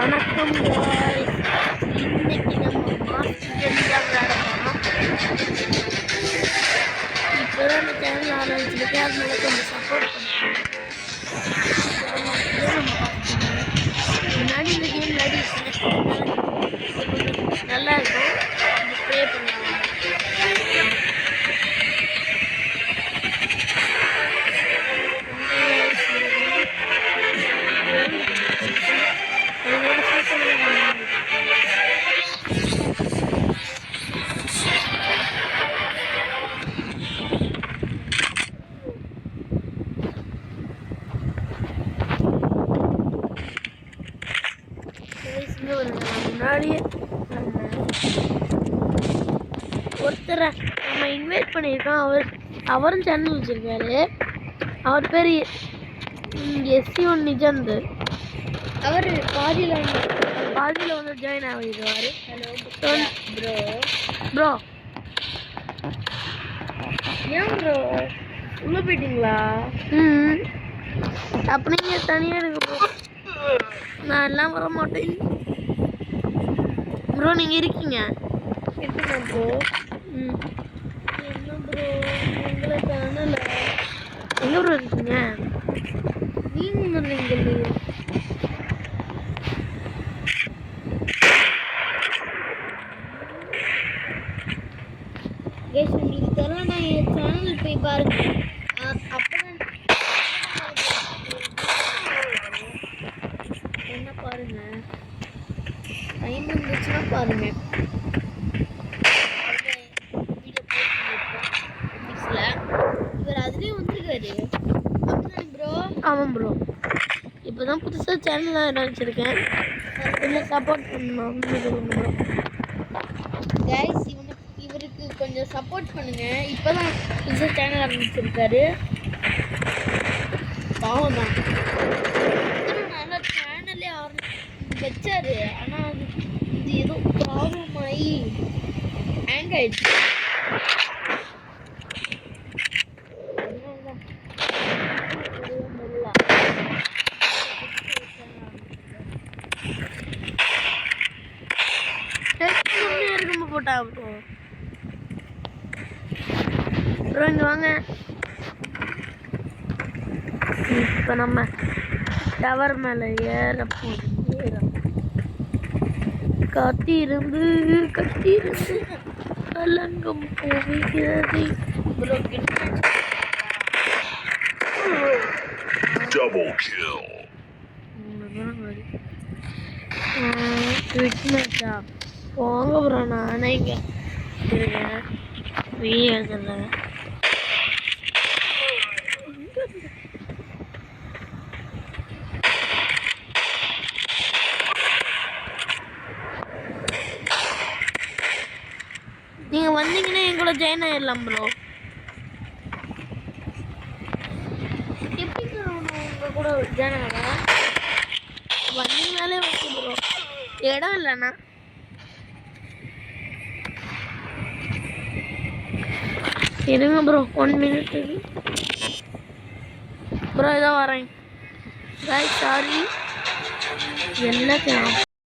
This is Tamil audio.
வணக்கம் guys. இன்னைக்கு நம்ம மாஸ்டர் தான் விளையாடலாம். இப்போதான் இந்த சேனல் ஆரம்பிச்சிருக்கேன், அதனால கொஞ்சம் சப்போர்ட் பண்ணுங்க. முன்னாடி இந்த கேம் விளையாடிருக்கேன், கொஞ்சம் நல்லா இருக்கும். ப்ளே பண்ணலாம். முன்னாடியே ஒருத்தரை நம்ம இன்வைட் பண்ணியிருக்கோம். அவரும் சேனல் வச்சிருக்காரு. அவர் பேர் SC1 நிஜந்த். அவர் பாதியில் வந்து ஜாயின் ஆகிடுவார். ஹலோ ப்ரோ ஏன் ப்ரோ உள்ளே போயிட்டீங்களா? அப்போ நீங்கள் தனியாக எடுங்க ப்ரோ, நான் எல்லாம் வர மாட்டேன் ப்ரோ. நீங்கள் இருக்கீங்க ப்ரோ. என்ன ப்ரோ உங்களை காணல. எங்கே ப்ரோ இருக்கீங்க? நீங்கள் இல்லைங்களே. உங்களுக்கு தெரியலன்னா என் சேனல் போய் பாருங்க. அப்பதான் என்ன பாருங்க, டைம் இருந்துச்சுன்னா பாருங்க. இவர் அதுலேயே வந்துருக்காரு. அப்படிதான் ப்ரோ? ஆமாம் ப்ரோ. இப்போ தான் புதுசாக சேனல் ஆரம்பிச்சிருக்கேன், கொஞ்சம் சப்போர்ட் பண்ணணும் ப்ரோ. கைஸ் இவருக்கு கொஞ்சம் சப்போர்ட் பண்ணுங்க. இப்போ தான் புதுசாக சேனல் ஆரம்பிச்சிருக்காரு. பாவம் தான், நல்லா சேனலே வச்சாரு. ஆனால் இது ஏதோ ப்ராப்ளம் ஆகி ஹேங் ஆயிடுச்சு. போட்டா ப்ரோ இங்கே வாங்க. இப்போ நம்ம டவர் மேலே ஏற போகிறோம். காத்திருந்து கலங்கம் போகிறது ப்ரோ. Double kill. மேட்சா போங்க ப்ரோ. நானே இங்கே இருக்கேன், வீடியோ எடுத்துருந்தேன். நீங்கள் வந்தீங்கன்னா எங்களோட ஜாயின் ஆயிடலாம் ப்ரோ. எப்படி ப்ரோ உங்கள் கூட ஜாயின் ஆகலாம்? வந்தீங்கனாலே ஓகே ப்ரோ. இடம் இல்லைண்ணா இருங்க ப்ரோ, 1 minute ப்ரோ. இதான் வரேன். சாரி எல்லாத்தையும்